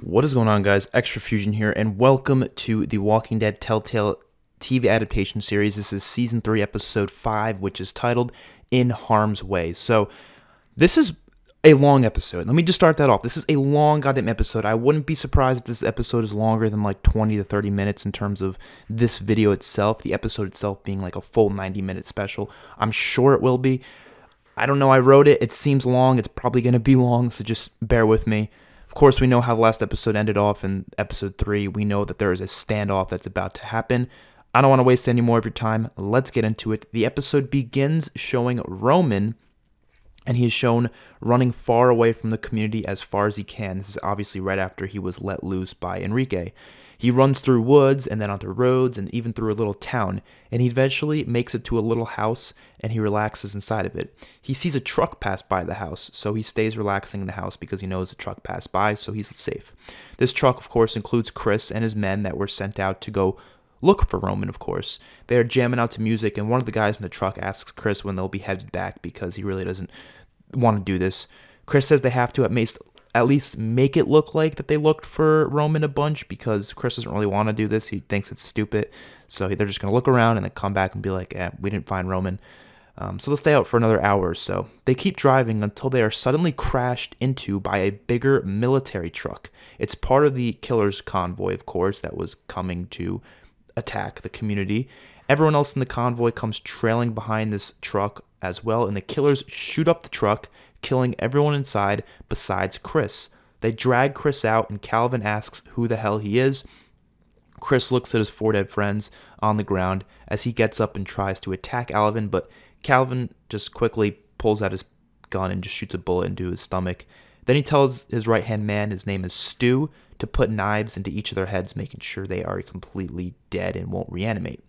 What is going on, guys? XpertFusion here, and welcome to the Walking Dead Telltale TV adaptation series. This is Season 3, Episode 5, which is titled In Harm's Way. So, this is a long episode. Let me just start that off. This is a long goddamn episode. I wouldn't be surprised if this episode is longer than like 20 to 30 minutes in terms of this video itself, the episode itself being like a full 90-minute special. I'm sure it will be. I don't know. I wrote it. It seems long. It's probably going to be long, so just bear with me. Of course, we know how the last episode ended off in episode 3. We know that there is a standoff that's about to happen. I don't want to waste any more of your time. Let's get into it. The episode begins showing Roman, and he is shown running far away from the community as far as he can. This is obviously right after he was let loose by Enrique. He runs through woods and then onto roads and even through a little town, and he eventually makes it to a little house and he relaxes inside of it. He sees a truck pass by the house, so he stays relaxing in the house because he knows the truck passed by, so he's safe. This truck, of course, includes Chris and his men that were sent out to go look for Roman, of course. They are jamming out to music, and one of the guys in the truck asks Chris when they'll be headed back because he really doesn't want to do this. Chris says they have to at least make it look like that they looked for Roman a bunch because Chris doesn't really want to do this. He thinks it's stupid. So they're just going to look around and then come back and be like, we didn't find Roman. So they'll stay out for another hour or so. They keep driving until they are suddenly crashed into by a bigger military truck. It's part of the killer's convoy, of course, that was coming to attack the community. Everyone else in the convoy comes trailing behind this truck as well, and the killers shoot up the truck, killing everyone inside besides Chris. They drag Chris out, and Calvin asks who the hell he is. Chris looks at his 4 dead friends on the ground as he gets up and tries to attack Alvin, but Calvin just quickly pulls out his gun and just shoots a bullet into his stomach. Then he tells his right-hand man, his name is Stu, to put knives into each of their heads, making sure they are completely dead and won't reanimate.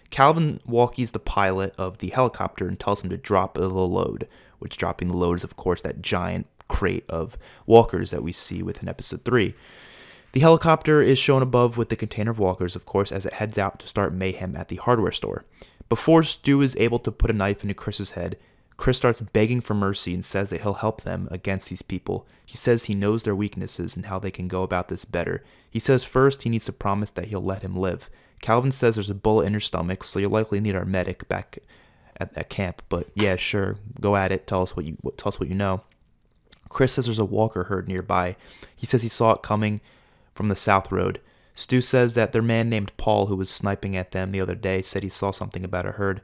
Calvin walkies the pilot of the helicopter and tells him to drop the load, which dropping the load is, of course, that giant crate of walkers that we see within episode 3. The helicopter is shown above with the container of walkers, of course, as it heads out to start mayhem at the hardware store. Before Stu is able to put a knife into Chris's head, Chris starts begging for mercy and says that he'll help them against these people. He says he knows their weaknesses and how they can go about this better. He says first he needs to promise that he'll let him live. Calvin says there's a bullet in your stomach, so you'll likely need our medic back at that camp. But yeah, sure, go at it. Tell us what you know. Chris says there's a walker herd nearby. He says he saw it coming from the south road. Stu says that their man named Paul, who was sniping at them the other day, said he saw something about a herd.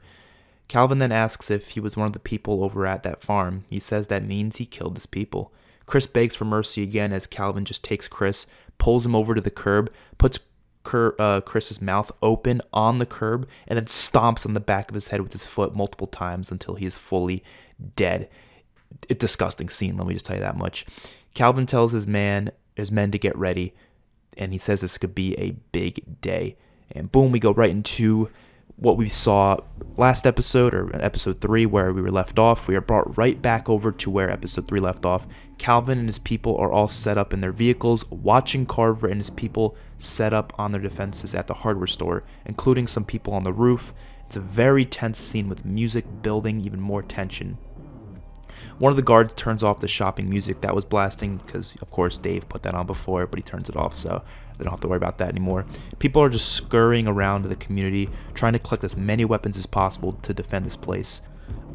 Calvin then asks if he was one of the people over at that farm. He says that means he killed his people. Chris begs for mercy again as Calvin just takes Chris, pulls him over to the curb, puts Chris's mouth open on the curb, and then stomps on the back of his head with his foot multiple times until he is fully dead. It's a disgusting scene, let me just tell you that much. Calvin tells his men to get ready, and he says this could be a big day. And boom, we go right into what we saw last episode, or episode 3, where we were left off. We are brought right back over to where episode 3 left off. Calvin and his people are all set up in their vehicles, watching Carver and his people set up on their defenses at the hardware store, including some people on the roof. It's a very tense scene with music building even more tension. One of the guards turns off the shopping music that was blasting because, of course, Dave put that on before, but he turns it off, so they don't have to worry about that anymore. People are just scurrying around the community, trying to collect as many weapons as possible to defend this place.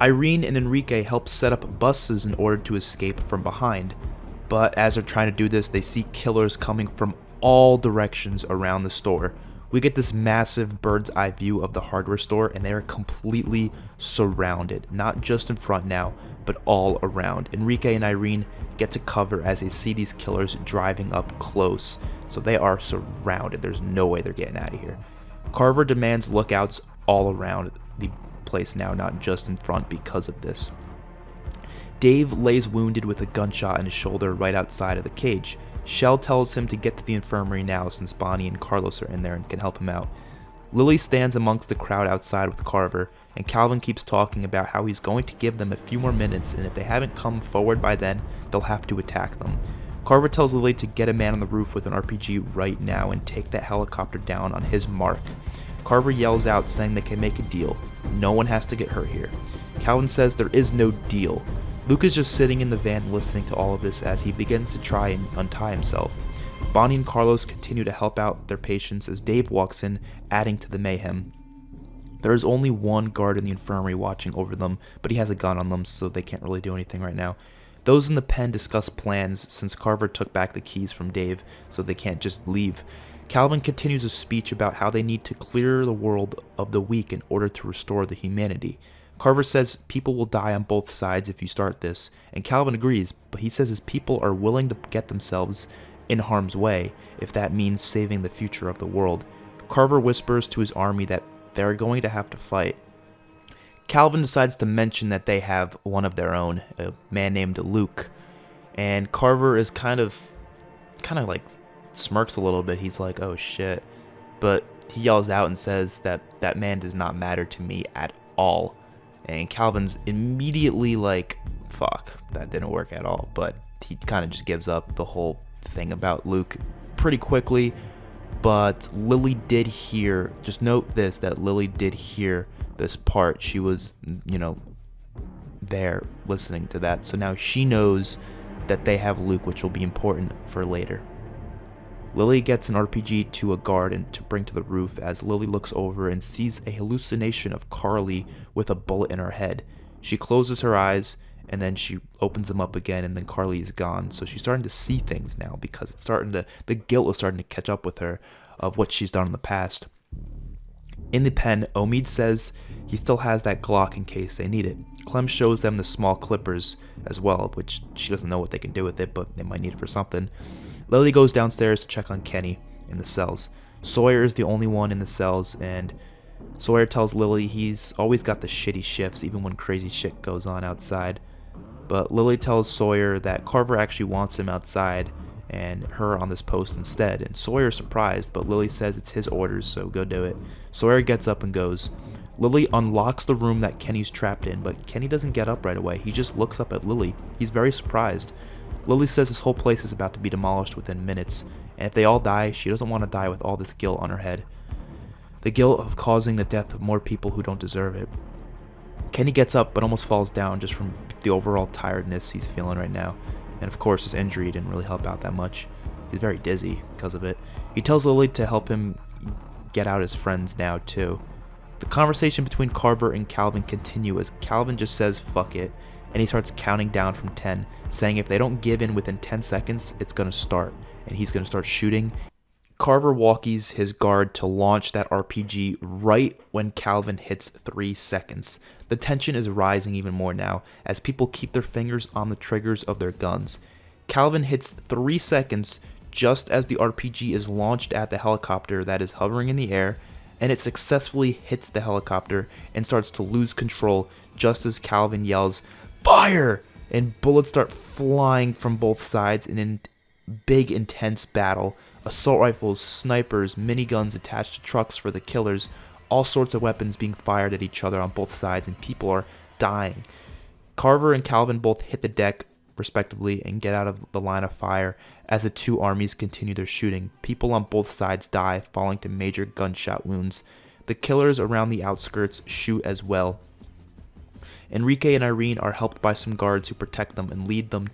Irene and Enrique help set up buses in order to escape from behind, but as they're trying to do this, they see killers coming from all directions around the store. We get this massive bird's eye view of the hardware store, and they are completely surrounded, not just in front now, but all around. Enrique and Irene get to cover as they see these killers driving up close, so they are surrounded. There's no way they're getting out of here. Carver demands lookouts all around the place now, not just in front because of this. Dave lays wounded with a gunshot in his shoulder right outside of the cage. Shell tells him to get to the infirmary now since Bonnie and Carlos are in there and can help him out. Lily stands amongst the crowd outside with Carver, and Calvin keeps talking about how he's going to give them a few more minutes, and if they haven't come forward by then, they'll have to attack them. Carver tells Lily to get a man on the roof with an RPG right now and take that helicopter down on his mark. Carver yells out saying they can make a deal. No one has to get hurt here. Calvin says there is no deal. Luke is just sitting in the van listening to all of this as he begins to try and untie himself. Bonnie and Carlos continue to help out their patients as Dave walks in, adding to the mayhem. There is only one guard in the infirmary watching over them, but he has a gun on them, so they can't really do anything right now. Those in the pen discuss plans since Carver took back the keys from Dave, so they can't just leave. Calvin continues a speech about how they need to clear the world of the weak in order to restore the humanity. Carver says people will die on both sides if you start this, and Calvin agrees, but he says his people are willing to get themselves in harm's way if that means saving the future of the world. Carver whispers to his army that they're going to have to fight. Calvin decides to mention that they have one of their own, a man named Luke, and Carver is kind of like smirks a little bit. He's like, oh shit, but he yells out and says that that man does not matter to me at all, and Calvin's immediately like, fuck, that didn't work at all, but he kind of just gives up the whole thing about Luke pretty quickly. But Lily did hear, just note this, that Lily did hear this part. She was, there listening to that. So now she knows that they have Luke, which will be important for later. Lily gets an RPG to a guard and to bring to the roof as Lily looks over and sees a hallucination of Carly with a bullet in her head. She closes her eyes and then she opens them up again, and then Carly is gone. So she's starting to see things now because the guilt is starting to catch up with her of what she's done in the past. In the pen, Omid says he still has that Glock in case they need it. Clem shows them the small clippers as well, which she doesn't know what they can do with it, but they might need it for something. Lily goes downstairs to check on Kenny in the cells. Sawyer is the only one in the cells, and Sawyer tells Lily he's always got the shitty shifts even when crazy shit goes on outside. But Lily tells Sawyer that Carver actually wants him outside and her on this post instead. And Sawyer's surprised, but Lily says it's his orders, so go do it. Sawyer gets up and goes. Lily unlocks the room that Kenny's trapped in, but Kenny doesn't get up right away. He just looks up at Lily. He's very surprised. Lily says this whole place is about to be demolished within minutes, and if they all die, she doesn't want to die with all this guilt on her head. The guilt of causing the death of more people who don't deserve it. Kenny gets up but almost falls down just from the overall tiredness he's feeling right now. And of course his injury didn't really help out that much. He's very dizzy because of it. He tells Lily to help him get out his friends now too. The conversation between Carver and Calvin continue as Calvin just says fuck it, and he starts counting down from 10, saying if they don't give in within 10 seconds, it's going to start, and he's going to start shooting. Carver walkies his guard to launch that RPG right when Calvin hits 3 seconds. The tension is rising even more now as people keep their fingers on the triggers of their guns. Calvin hits 3 seconds just as the RPG is launched at the helicopter that is hovering in the air, and it successfully hits the helicopter and starts to lose control just as Calvin yells, "Fire!" and bullets start flying from both sides in a big intense battle. Assault rifles, snipers, miniguns attached to trucks for the killers, all sorts of weapons being fired at each other on both sides, and people are dying. Carver and Calvin both hit the deck respectively and get out of the line of fire as the two armies continue their shooting. People on both sides die, falling to major gunshot wounds. The killers around the outskirts shoot as well. Enrique and Irene are helped by some guards who protect them and lead them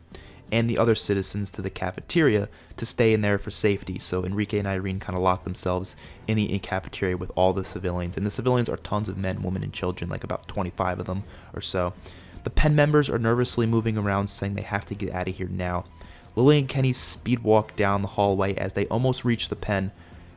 and the other citizens to the cafeteria to stay in there for safety. So Enrique and Irene kind of lock themselves in the cafeteria with all the civilians. And the civilians are tons of men, women, and children, like about 25 of them or so. The pen members are nervously moving around, saying they have to get out of here now. Lily and Kenny speed walk down the hallway as they almost reach the pen.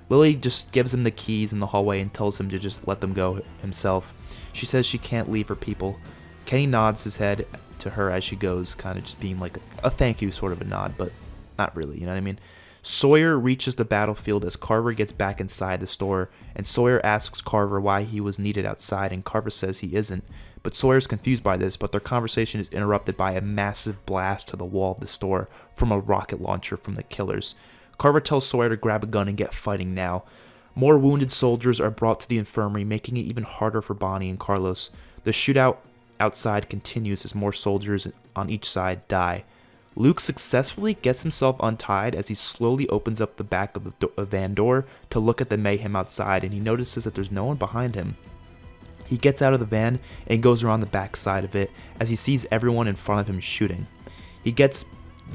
Lily just gives him the keys in the hallway and tells him to just let them go himself. She says she can't leave her people. Kenny nods his head to her as she goes, kind of just being like a thank you sort of a nod, but not really, you know what I mean? Sawyer reaches the battlefield as Carver gets back inside the store, and Sawyer asks Carver why he was needed outside, and Carver says he isn't. But Sawyer's confused by this, but their conversation is interrupted by a massive blast to the wall of the store from a rocket launcher from the killers. Carver tells Sawyer to grab a gun and get fighting now. More wounded soldiers are brought to the infirmary, making it even harder for Bonnie and Carlos. The shootout outside continues as more soldiers on each side die. Luke successfully gets himself untied as he slowly opens up the back of the van door to look at the mayhem outside, and he notices that there's no one behind him. He gets out of the van and goes around the back side of it as he sees everyone in front of him shooting. He gets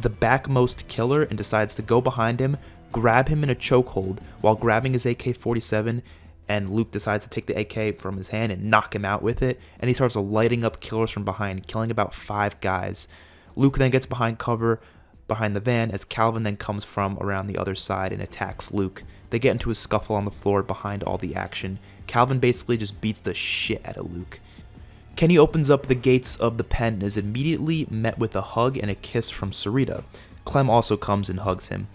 the backmost killer and decides to go behind him, grab him in a chokehold while grabbing his AK-47, and Luke decides to take the AK from his hand and knock him out with it, and he starts lighting up killers from behind, killing about 5 guys. Luke then gets behind cover behind the van as Calvin then comes from around the other side and attacks Luke. They get into a scuffle on the floor behind all the action. Calvin basically just beats the shit out of Luke. Kenny opens up the gates of the pen and is immediately met with a hug and a kiss from Sarita. Clem also comes and hugs him.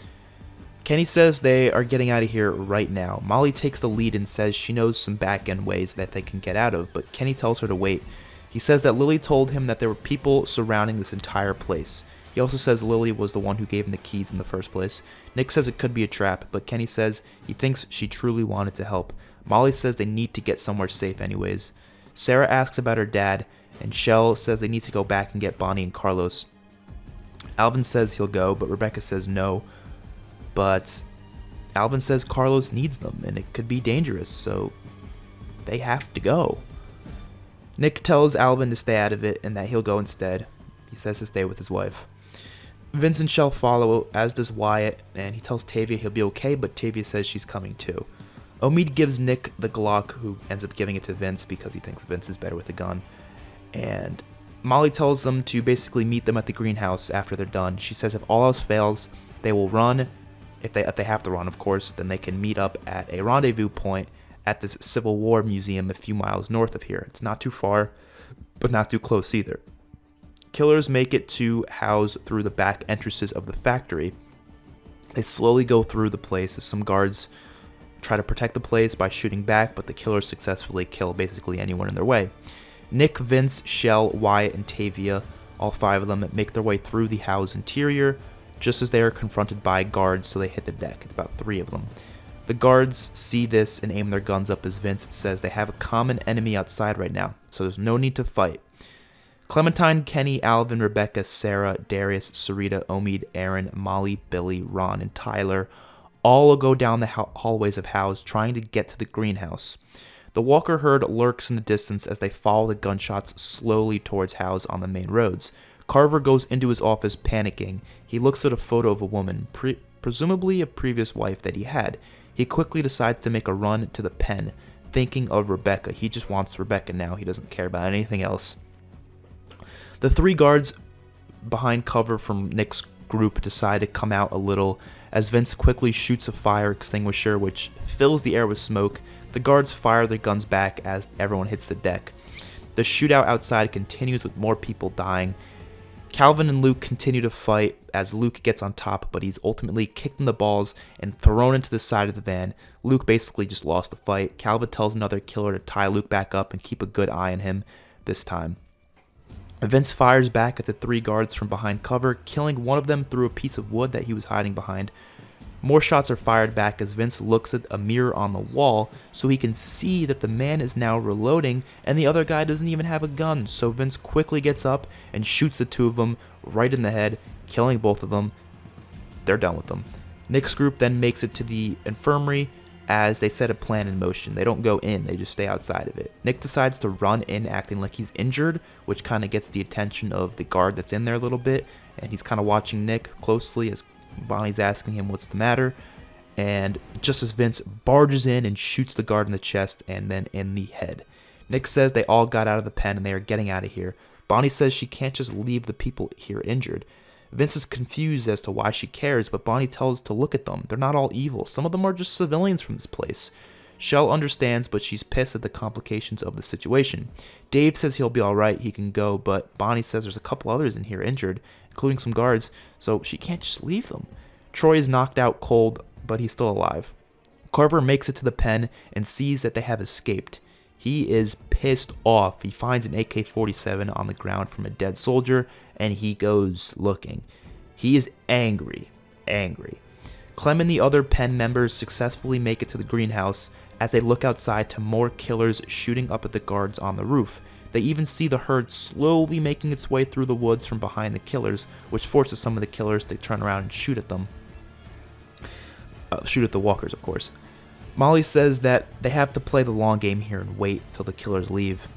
Kenny says they are getting out of here right now. Molly takes the lead and says she knows some back-end ways that they can get out of, but Kenny tells her to wait. He says that Lily told him that there were people surrounding this entire place. He also says Lily was the one who gave him the keys in the first place. Nick says it could be a trap, but Kenny says he thinks she truly wanted to help. Molly says they need to get somewhere safe anyways. Sarah asks about her dad, and Shell says they need to go back and get Bonnie and Carlos. Alvin says he'll go, but Rebecca says no. But Alvin says Carlos needs them, and it could be dangerous, so they have to go. Nick tells Alvin to stay out of it and that he'll go instead. He says to stay with his wife. Vince and Shell follow, as does Wyatt, and he tells Tavia he'll be okay, but Tavia says she's coming too. Omid gives Nick the Glock, who ends up giving it to Vince because he thinks Vince is better with a gun. And Molly tells them to basically meet them at the greenhouse after they're done. She says if all else fails, they will run. If they have to run, of course, then they can meet up at a rendezvous point at this Civil War museum a few miles north of here. It's not too far, but not too close either. Killers make it to House through the back entrances of the factory. They slowly go through the place as some guards try to protect the place by shooting back, but the killers successfully kill basically anyone in their way. Nick, Vince, Shell, Wyatt, and Tavia, all 5 of them, make their way through the House interior just as they are confronted by guards, so they hit the deck. It's about 3 of them. The guards see this and aim their guns up as Vince says they have a common enemy outside right now, so there's no need to fight. Clementine, Kenny, Alvin, Rebecca, Sarah, Darius, Sarita, Omid, Aaron, Molly, Billy, Ron, and Tyler all go down the hallways of House trying to get to the greenhouse. The Walker herd lurks in the distance as they follow the gunshots slowly towards House on the main roads. Carver goes into his office panicking. He looks at a photo of a woman, presumably a previous wife that he had. He quickly decides to make a run to the pen, thinking of Rebecca. He just wants Rebecca now. He doesn't care about anything else. The 3 guards behind cover from Nick's group decide to come out a little as Vince quickly shoots a fire extinguisher which fills the air with smoke. The guards fire their guns back as everyone hits the deck. The shootout outside continues with more people dying. Calvin and Luke continue to fight as Luke gets on top, but he's ultimately kicked in the balls and thrown into the side of the van. Luke basically just lost the fight. Calvin tells another killer to tie Luke back up and keep a good eye on him this time. Vince fires back at the 3 guards from behind cover, killing one of them through a piece of wood that he was hiding behind. More shots are fired back as Vince looks at a mirror on the wall so he can see that the man is now reloading and the other guy doesn't even have a gun. So Vince quickly gets up and shoots the 2 of them right in the head, killing both of them. They're done with them. Nick's group then makes it to the infirmary as they set a plan in motion. They don't go in, they just stay outside of it. Nick decides to run in acting like he's injured, which kind of gets the attention of the guard that's in there a little bit, and he's kind of watching Nick closely as Bonnie's asking him what's the matter, and just as Vince barges in and shoots the guard in the chest and then in the head. Nick says they all got out of the pen and they are getting out of here. Bonnie says she can't just leave the people here injured. Vince is confused as to why she cares, but Bonnie tells to look at them. They're not all evil. Some of them are just civilians from this place. Shell understands, but she's pissed at the complications of the situation. Dave says he'll be alright, he can go, but Bonnie says there's a couple others in here injured, including some guards, so she can't just leave them. Troy is knocked out cold, but he's still alive. Carver makes it to the pen and sees that they have escaped. He is pissed off. He finds an AK-47 on the ground from a dead soldier, and he goes looking. He is angry. Clem and the other pen members successfully make it to the greenhouse as they look outside to more killers shooting up at the guards on the roof. They even see the herd slowly making its way through the woods from behind the killers, which forces some of the killers to turn around and shoot at them. Shoot at the walkers, of course. Molly says that they have to play the long game here and wait till the killers leave.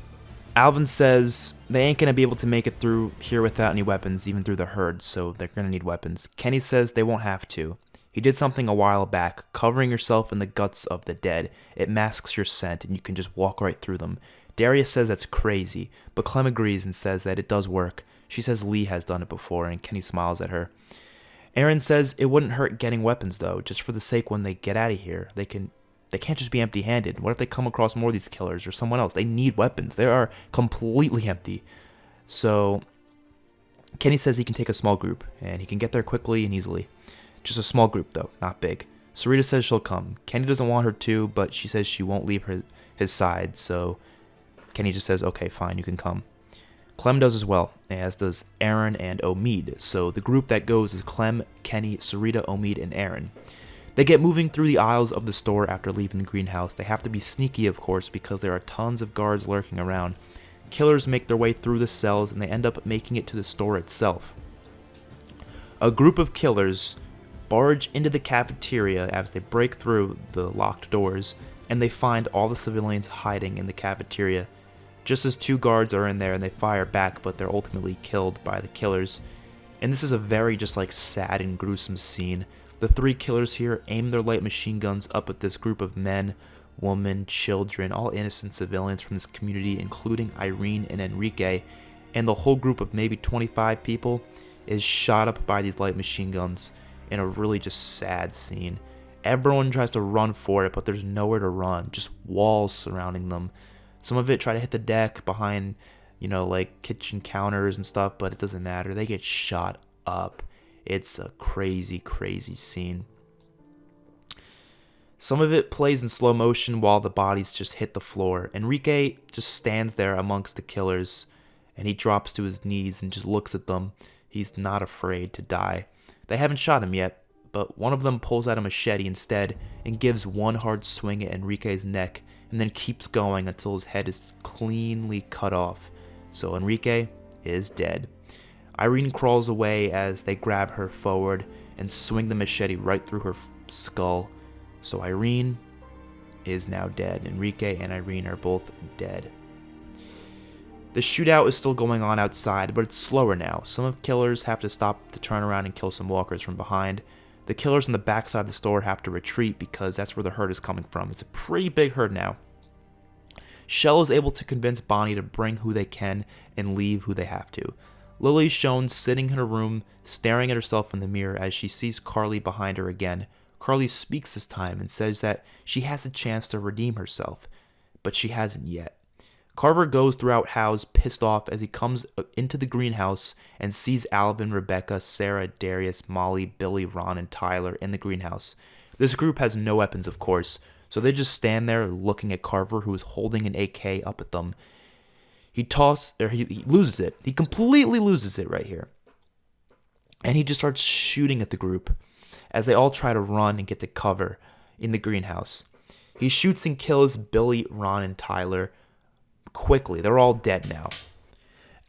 Alvin says they ain't going to be able to make it through here without any weapons, even through the herd, so they're going to need weapons. Kenny says they won't have to. He did something a while back, covering yourself in the guts of the dead. It masks your scent, and you can just walk right through them. Darius says that's crazy, but Clem agrees and says that it does work. She says Lee has done it before, and Kenny smiles at her. Aaron says it wouldn't hurt getting weapons, though, just for the sake when they get out of here. They can't just be empty-handed. What if they come across more of these killers or someone else? They need weapons. They are completely empty. So Kenny says he can take a small group, and he can get there quickly and easily. Just a small group, though, not big. Sarita says she'll come. Kenny doesn't want her to, but she says she won't leave his side, so Kenny just says, okay, fine, you can come. Clem does as well, as does Aaron and Omid. So the group that goes is Clem, Kenny, Sarita, Omid, and Aaron. They get moving through the aisles of the store after leaving the greenhouse. They have to be sneaky, of course, because there are tons of guards lurking around. Killers make their way through the cells, and they end up making it to the store itself. A group of killers barge into the cafeteria as they break through the locked doors, and they find all the civilians hiding in the cafeteria. Just as 2 guards are in there, and they fire back, but they're ultimately killed by the killers. And this is a very just like sad and gruesome scene. The 3 killers here aim their light machine guns up at this group of men, women, children, all innocent civilians from this community, including Irene and Enrique, and the whole group of maybe 25 people is shot up by these light machine guns in a really just sad scene. Everyone tries to run for it, but there's nowhere to run, just walls surrounding them. Some of it try to hit the deck behind, like kitchen counters and stuff, but it doesn't matter. They get shot up. It's a crazy, crazy scene. Some of it plays in slow motion while the bodies just hit the floor. Enrique just stands there amongst the killers, and he drops to his knees and just looks at them. He's not afraid to die. They haven't shot him yet, but one of them pulls out a machete instead and gives one hard swing at Enrique's neck, and then keeps going until his head is cleanly cut off. So Enrique is dead. Irene crawls away as they grab her forward and swing the machete right through her skull. So Irene is now dead. Enrique and Irene are both dead. The shootout is still going on outside, but it's slower now. Some of the killers have to stop to turn around and kill some walkers from behind. The killers on the backside of the store have to retreat because that's where the herd is coming from. It's a pretty big herd now. Shell is able to convince Bonnie to bring who they can and leave who they have to. Lily's shown sitting in her room, staring at herself in the mirror as she sees Carly behind her again. Carly speaks this time and says that she has a chance to redeem herself, but she hasn't yet. Carver goes throughout Howe's pissed off as he comes into the greenhouse and sees Alvin, Rebecca, Sarah, Darius, Molly, Billy, Ron, and Tyler in the greenhouse. This group has no weapons, of course, so they just stand there looking at Carver, who is holding an AK up at them. He loses it. He completely loses it right here. And he just starts shooting at the group as they all try to run and get to cover in the greenhouse. He shoots and kills Billy, Ron, and Tyler quickly. They're all dead now.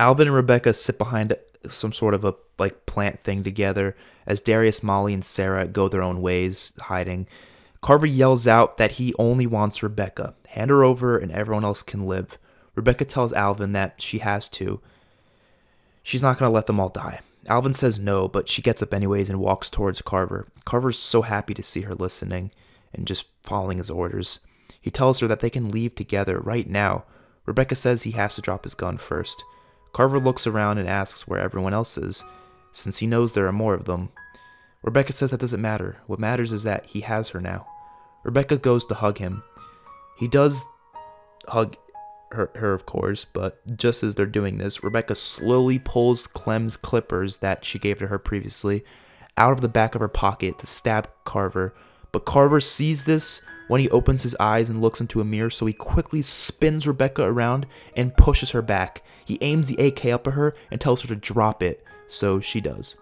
Alvin and Rebecca sit behind some sort of a plant thing together as Darius, Molly, and Sarah go their own ways, hiding. Carver yells out that he only wants Rebecca. Hand her over and everyone else can live. Rebecca tells Alvin that she has to. She's not going to let them all die. Alvin says no, but she gets up anyways and walks towards Carver. Carver's so happy to see her listening and just following his orders. He tells her that they can leave together right now. Rebecca says he has to drop his gun first. Carver looks around and asks where everyone else is, since he knows there are more of them. Rebecca says that doesn't matter. What matters is that he has her now. Rebecca goes to hug him. He does hug her, of course, but just as they're doing this, Rebecca slowly pulls Clem's clippers that she gave to her previously out of the back of her pocket to stab Carver. But Carver sees this when he opens his eyes and looks into a mirror, so he quickly spins Rebecca around and pushes her back. He aims the AK up at her and tells her to drop it, so she does.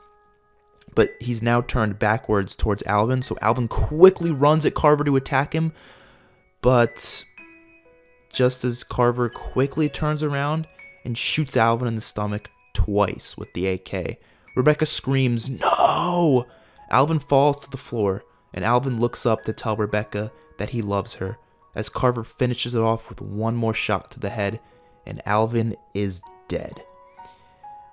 But he's now turned backwards towards Alvin, so Alvin quickly runs at Carver to attack him, but just as Carver quickly turns around and shoots Alvin in the stomach twice with the AK, Rebecca screams, "No!" Alvin falls to the floor, and Alvin looks up to tell Rebecca that he loves her, as Carver finishes it off with one more shot to the head, and Alvin is dead.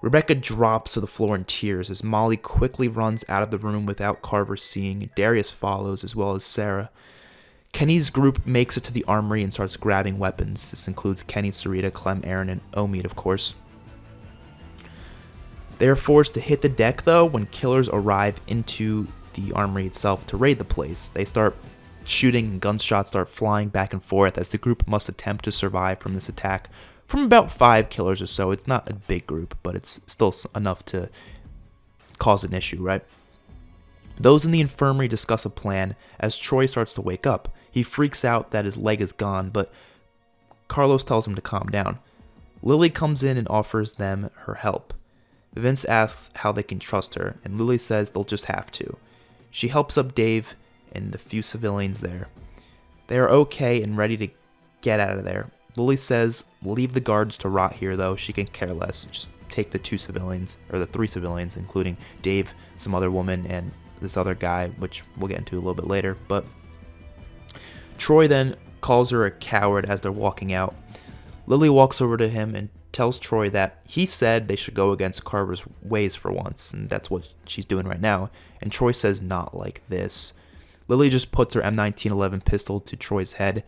Rebecca drops to the floor in tears as Molly quickly runs out of the room without Carver seeing. Darius follows, as well as Sarah. Kenny's group makes it to the armory and starts grabbing weapons. This includes Kenny, Sarita, Clem, Aaron, and Omid, of course. They are forced to hit the deck, though, when killers arrive into the armory itself to raid the place. They start shooting and gunshots start flying back and forth as the group must attempt to survive from this attack from about 5 killers or so. It's not a big group, but it's still enough to cause an issue, right? Those in the infirmary discuss a plan as Troy starts to wake up. He freaks out that his leg is gone, but Carlos tells him to calm down. Lily comes in and offers them her help. Vince asks how they can trust her, and Lily says they'll just have to. She helps up Dave and the few civilians there. They are okay and ready to get out of there. Lily says, leave the guards to rot here, though. She can care less. Just take the 2 civilians, or the 3 civilians, including Dave, some other woman, and this other guy, which we'll get into a little bit later. But Troy then calls her a coward as they're walking out. Lily walks over to him and tells Troy that he said they should go against Carver's ways for once, and that's what she's doing right now. And Troy says, not like this. Lily just puts her M1911 pistol to Troy's head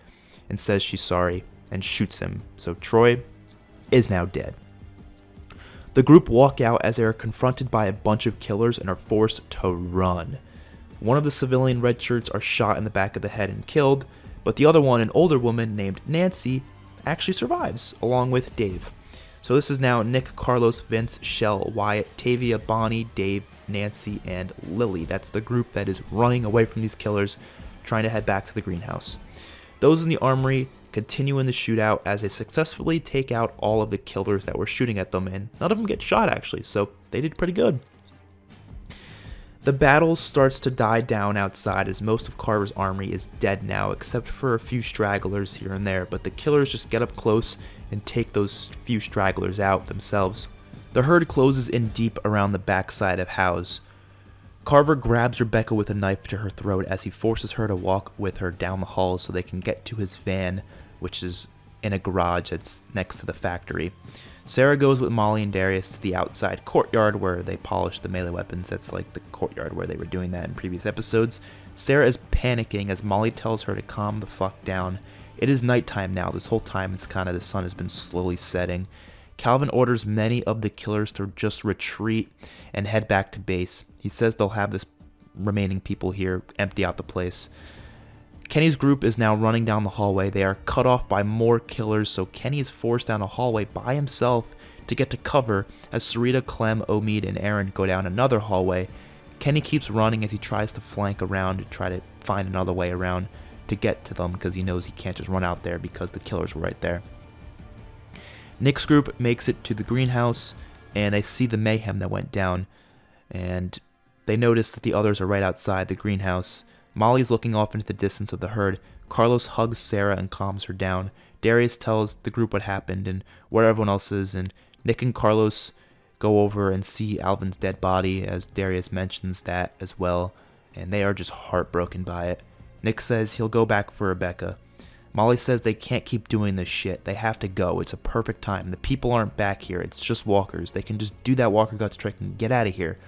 and says she's sorry, and shoots him, so Troy is now dead. The group walk out as they are confronted by a bunch of killers and are forced to run. One of the civilian red shirts are shot in the back of the head and killed, but the other one, an older woman named Nancy, actually survives, along with Dave. So this is now Nick, Carlos, Vince, Shell, Wyatt, Tavia, Bonnie, Dave, Nancy, and Lily. That's the group that is running away from these killers, trying to head back to the greenhouse. Those in the armory continue in the shootout as they successfully take out all of the killers that were shooting at them, and none of them get shot actually, so they did pretty good. The battle starts to die down outside as most of Carver's army is dead now, except for a few stragglers here and there, but the killers just get up close and take those few stragglers out themselves. The herd closes in deep around the backside of House. Carver grabs Rebecca with a knife to her throat as he forces her to walk with her down the hall so they can get to his van, which is in a garage that's next to the factory. Sarah goes with Molly and Darius to the outside courtyard where they polish the melee weapons. That's like the courtyard where they were doing that in previous episodes. Sarah is panicking as Molly tells her to calm the fuck down. It is nighttime now. This whole time it's kind of the sun has been slowly setting. Calvin orders many of the killers to just retreat and head back to base. He says they'll have this remaining people here empty out the place. Kenny's group is now running down the hallway. They are cut off by more killers, so Kenny is forced down a hallway by himself to get to cover as Sarita, Clem, Omid, and Aaron go down another hallway. Kenny keeps running as he tries to flank around to try to find another way around to get to them because he knows he can't just run out there because the killers were right there. Nick's group makes it to the greenhouse, and they see the mayhem that went down, and they notice that the others are right outside the greenhouse. Molly's looking off into the distance of the herd. Carlos hugs Sarah and calms her down. Darius tells the group what happened and where everyone else is, and Nick and Carlos go over and see Alvin's dead body, as Darius mentions that as well, and they are just heartbroken by it. Nick says he'll go back for Rebecca. Molly says they can't keep doing this shit. They have to go. It's a perfect time. The people aren't back here. It's just walkers. They can just do that walker guts trick and get out of here.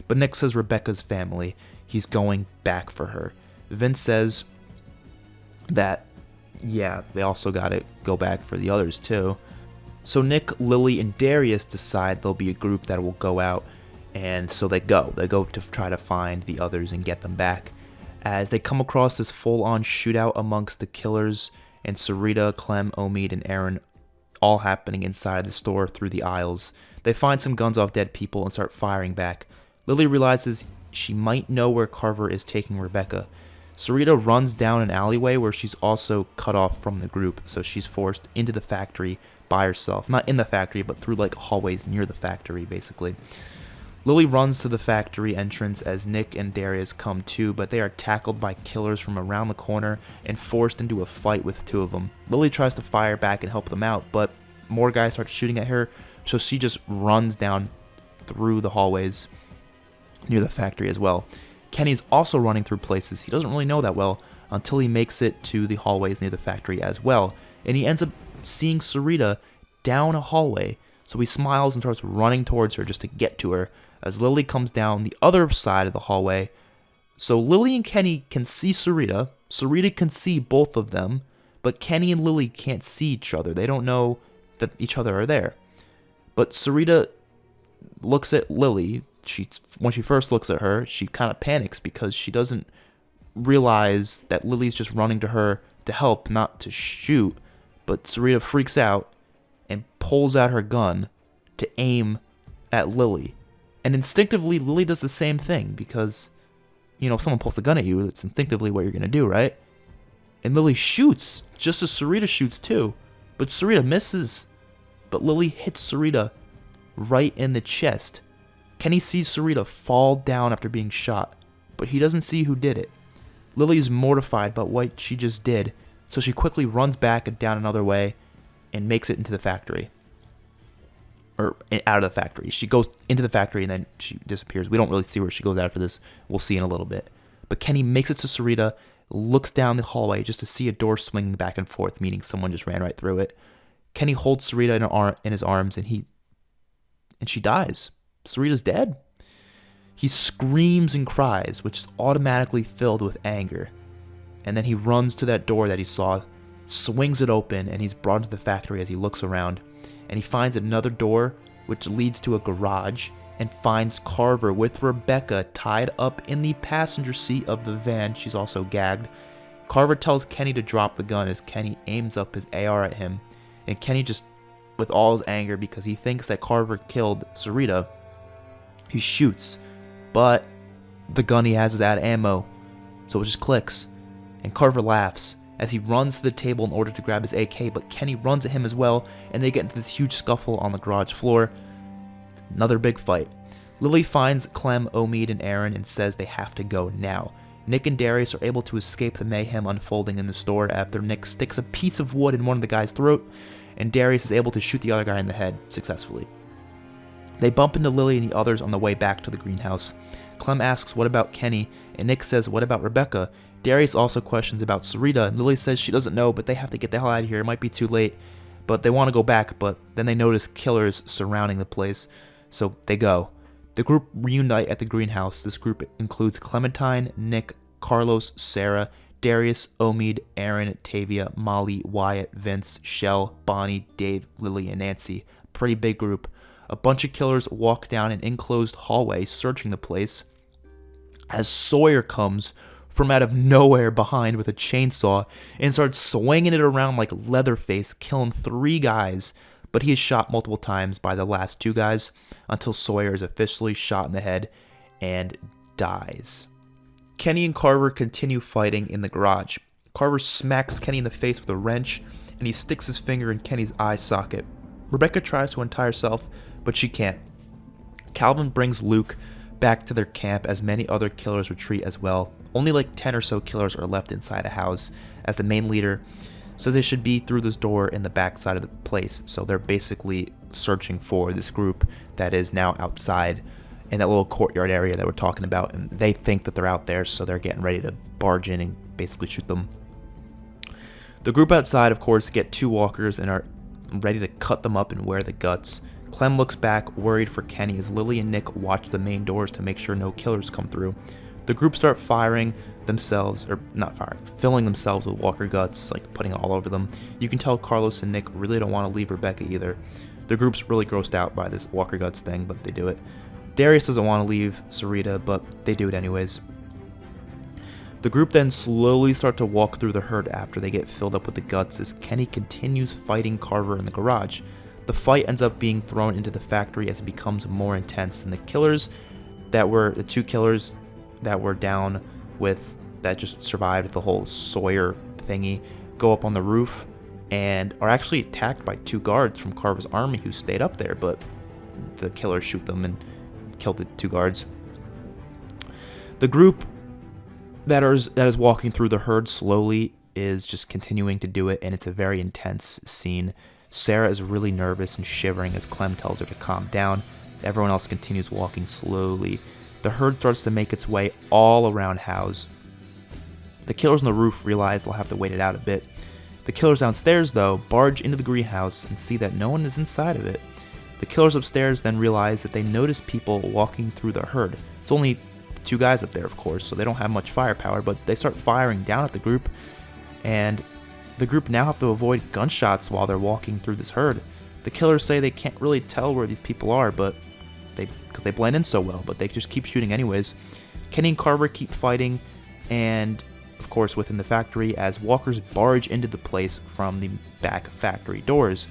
But Nick says Rebecca's family. He's going back for her. Vince says that, yeah, they also got to go back for the others too. So Nick, Lily, and Darius decide there'll be a group that will go out, and so they go. They go to try to find the others and get them back. As they come across this full-on shootout amongst the killers and Sarita, Clem, Omid, and Aaron all happening inside the store through the aisles. They find some guns off dead people and start firing back. Lily realizes she might know where Carver is taking Rebecca. Sarita runs down an alleyway where she's also cut off from the group, so she's forced into the factory by herself. Not in the factory, but through like hallways near the factory, basically. Lily runs to the factory entrance as Nick and Darius come too, but they are tackled by killers from around the corner and forced into a fight with 2 of them. Lily tries to fire back and help them out, but more guys start shooting at her, so she just runs down through the hallways near the factory as well. Kenny's also running through places he doesn't really know that well until he makes it to the hallways near the factory as well, and he ends up seeing Sarita down a hallway. So he smiles and starts running towards her just to get to her as Lily comes down the other side of the hallway. So Lily and Kenny can see Sarita. Sarita can see both of them, but Kenny and Lily can't see each other. They don't know that each other are there. But Sarita looks at Lily. When she first looks at her, she kind of panics because she doesn't realize that Lily's just running to her to help, not to shoot. But Sarita freaks out and pulls out her gun to aim at Lily. And instinctively, Lily does the same thing because, if someone pulls the gun at you, it's instinctively what you're going to do, right? And Lily shoots, just as Sarita shoots too. But Sarita misses. But Lily hits Sarita right in the chest. Kenny sees Sarita fall down after being shot, but he doesn't see who did it. Lily is mortified about what she just did, so she quickly runs back and down another way and makes it into the factory. Or out of the factory. She goes into the factory and then she disappears. We don't really see where she goes after this. We'll see in a little bit. But Kenny makes it to Sarita, looks down the hallway just to see a door swinging back and forth, meaning someone just ran right through it. Kenny holds Sarita in his arms and she dies. Sarita's dead. He screams and cries, which is automatically filled with anger. And then he runs to that door that he saw, swings it open, and he's brought into the factory as he looks around. And he finds another door, which leads to a garage, and finds Carver with Rebecca tied up in the passenger seat of the van. She's also gagged. Carver tells Kenny to drop the gun as Kenny aims up his AR at him. And Kenny just, with all his anger, because he thinks that Carver killed Sarita, he shoots. But the gun he has is out of ammo, so it just clicks. And Carver laughs as he runs to the table in order to grab his AK, but Kenny runs at him as well, and they get into this huge scuffle on the garage floor. Another big fight. Lily finds Clem, Omid, and Aaron and says they have to go now. Nick and Darius are able to escape the mayhem unfolding in the store after Nick sticks a piece of wood in one of the guy's throat, and Darius is able to shoot the other guy in the head successfully. They bump into Lily and the others on the way back to the greenhouse. Clem asks what about Kenny, and Nick says what about Rebecca. Darius also questions about Sarita, and Lily says she doesn't know, but they have to get the hell out of here. It might be too late, but they want to go back, but then they notice killers surrounding the place, so they go. The group reunite at the greenhouse. This group includes Clementine, Nick, Carlos, Sarah, Darius, Omid, Aaron, Tavia, Molly, Wyatt, Vince, Shell, Bonnie, Dave, Lily, and Nancy. Pretty big group. A bunch of killers walk down an enclosed hallway searching the place as Sawyer comes from out of nowhere behind with a chainsaw and starts swinging it around like Leatherface, killing 3 guys, but he is shot multiple times by the last 2 guys until Sawyer is officially shot in the head and dies. Kenny and Carver continue fighting in the garage. Carver smacks Kenny in the face with a wrench, and he sticks his finger in Kenny's eye socket. Rebecca tries to untie herself, but she can't. Calvin brings Luke back to their camp as many other killers retreat as well. Only like 10 or so killers are left inside a house, as the main leader says they should be through this door in the back side of the place. So they're basically searching for this group that is now outside in that little courtyard area that we're talking about, and they think that they're out there, so they're getting ready to barge in and basically shoot them. The group outside, of course, get 2 walkers and are ready to cut them up and wear the guts. Clem looks back, worried for Kenny, as Lily and Nick watch the main doors to make sure no killers come through. The group start filling themselves with walker guts, like putting it all over them. You can tell Carlos and Nick really don't want to leave Rebecca either. The group's really grossed out by this walker guts thing, but they do it. Darius doesn't want to leave Sarita, but they do it anyways. The group then slowly start to walk through the herd after they get filled up with the guts as Kenny continues fighting Carver in the garage. The fight ends up being thrown into the factory as it becomes more intense, and the 2 killers that were down with, that just survived the whole Sawyer thingy, go up on the roof and are actually attacked by 2 guards from Carver's army who stayed up there, but the killers shoot them and kill the 2 guards. The group that is walking through the herd slowly is just continuing to do it, and it's a very intense scene. Sarah is really nervous and shivering as Clem tells her to calm down. Everyone else continues walking slowly. The herd starts to make its way all around House. The killers on the roof realize they'll have to wait it out a bit. The killers downstairs, though, barge into the greenhouse and see that no one is inside of it. The killers upstairs then realize that they notice people walking through the herd. It's only 2 guys up there, of course, so they don't have much firepower, but they start firing down at the group, and the group now have to avoid gunshots while they're walking through this herd. The killers say they can't really tell where these people are, because they blend in so well, but they just keep shooting anyways. Kenny and Carver keep fighting, and of course within the factory, as walkers barge into the place from the back factory doors.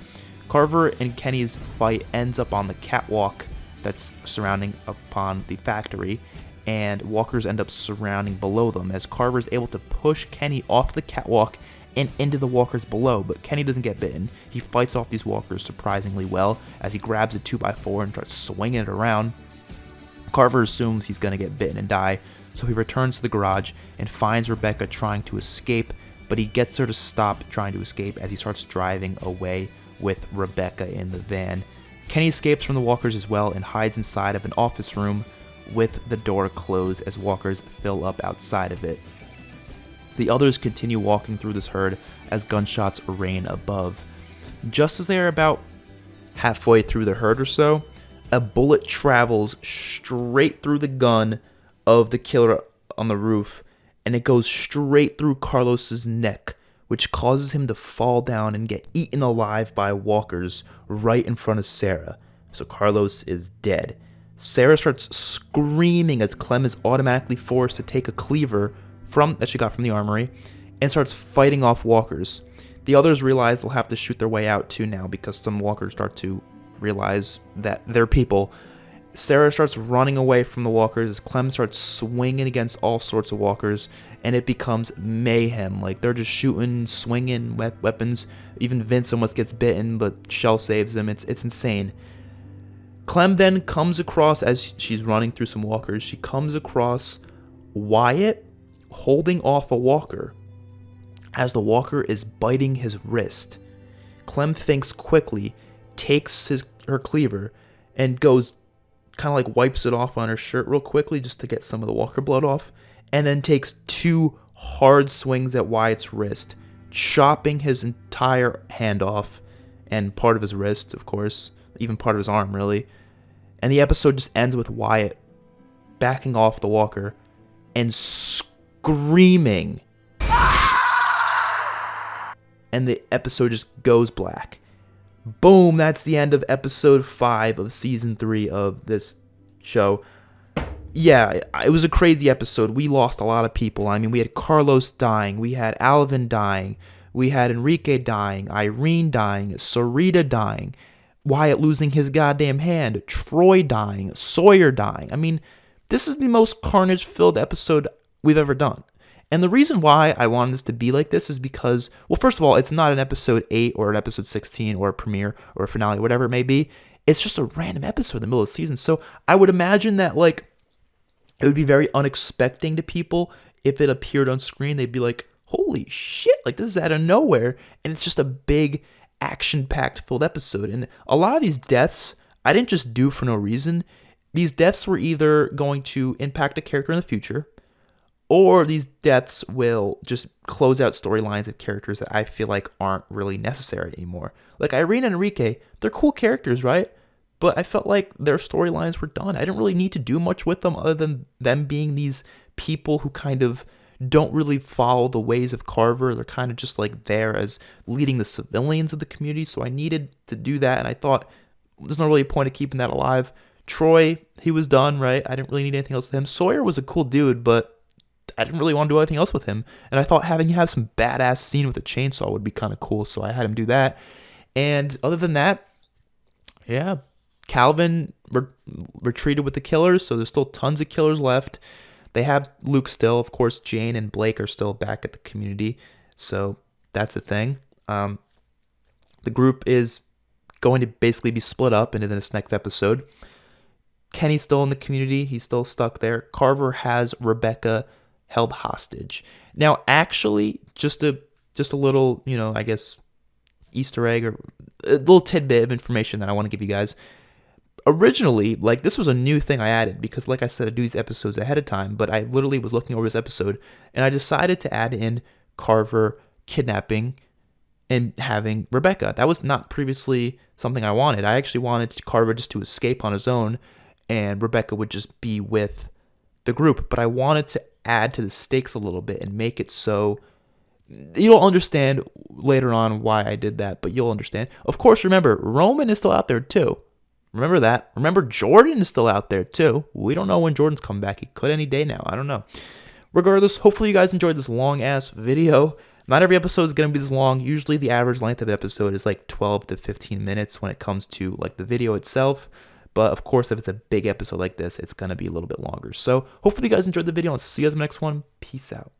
Carver and Kenny's fight ends up on the catwalk that's surrounding upon the factory, and walkers end up surrounding below them, as Carver is able to push Kenny off the catwalk and into the walkers below, but Kenny doesn't get bitten. He fights off these walkers surprisingly well as he grabs a 2x4 and starts swinging it around. Carver assumes he's going to get bitten and die, so he returns to the garage and finds Rebecca trying to escape, but he gets her to stop trying to escape as he starts driving away with Rebecca in the van. Kenny escapes from the walkers as well and hides inside of an office room with the door closed as walkers fill up outside of it. The others continue walking through this herd as gunshots rain above. Just as they are about halfway through the herd or so, a bullet travels straight through the gun of the killer on the roof, and it goes straight through Carlos's neck, which causes him to fall down and get eaten alive by walkers right in front of Sarah. So Carlos is dead. Sarah starts screaming as Clem is automatically forced to take a cleaver that she got from the armory and starts fighting off walkers. The others realize they'll have to shoot their way out too now because some walkers start to realize that they're people. Sarah starts running away from the walkers as Clem starts swinging against all sorts of walkers, and it becomes mayhem. Like, they're just shooting, swinging weapons. Even Vince almost gets bitten, but Shell saves him. It's insane. Clem then comes across, as she's running through some walkers, she comes across Wyatt holding off a walker as the walker is biting his wrist. Clem thinks quickly, takes her cleaver, and goes kind of like wipes it off on her shirt real quickly just to get some of the walker blood off, and then takes 2 hard swings at Wyatt's wrist, chopping his entire hand off, and part of his wrist, of course, even part of his arm, really. And the episode just ends with Wyatt backing off the walker and screaming. And the episode just goes black. Boom, that's the end of episode 5 of season 3 of this show. Yeah, it was a crazy episode. We lost a lot of people. I mean, we had Carlos dying, we had Alvin dying, we had Enrique dying, Irene dying, Sarita dying, Wyatt losing his goddamn hand, Troy dying, Sawyer dying. I mean, this is the most carnage-filled episode we've ever done. And the reason why I wanted this to be like this is because, well, first of all, it's not an episode 8 or an episode 16 or a premiere or a finale, whatever it may be. It's just a random episode in the middle of the season. So I would imagine that, like, it would be very unexpected to people if it appeared on screen. They'd be like, holy shit, like, this is out of nowhere. And it's just a big, action-packed filled episode. And a lot of these deaths, I didn't just do for no reason. These deaths were either going to impact a character in the future, or these deaths will just close out storylines of characters that I feel like aren't really necessary anymore. Like Irene and Enrique, they're cool characters, right? But I felt like their storylines were done. I didn't really need to do much with them other than them being these people who kind of don't really follow the ways of Carver. They're kind of just like there as leading the civilians of the community. So I needed to do that. And I thought there's not really a point of keeping that alive. Troy, he was done, right? I didn't really need anything else with him. Sawyer was a cool dude, but I didn't really want to do anything else with him. And I thought having him have some badass scene with a chainsaw would be kind of cool. So I had him do that. And other than that, yeah, Calvin retreated with the killers. So there's still tons of killers left. They have Luke still. Of course, Jane and Blake are still back at the community. So that's the thing. The group is going to basically be split up into this next episode. Kenny's still in the community. He's still stuck there. Carver has Rebecca held hostage. Now, actually, just a little, I guess, Easter egg or a little tidbit of information that I want to give you guys. Originally, like, this was a new thing I added because, like I said, I do these episodes ahead of time, but I literally was looking over this episode and I decided to add in Carver kidnapping and having Rebecca. That was not previously something I wanted. I actually wanted Carver just to escape on his own, and Rebecca would just be with the group. But I wanted to add to the stakes a little bit and make it so you'll understand later on why I did that, but you'll understand. Of course, remember, Roman is still out there too. Remember that. Remember, Jordan is still out there too. We don't know when Jordan's coming back. He could any day now. I don't know. Regardless, hopefully you guys enjoyed this long-ass video. Not every episode is going to be this long. Usually the average length of the episode is like 12 to 15 minutes when it comes to like the video itself. But of course, if it's a big episode like this, it's going to be a little bit longer. So hopefully you guys enjoyed the video. I'll see you guys in the next one. Peace out.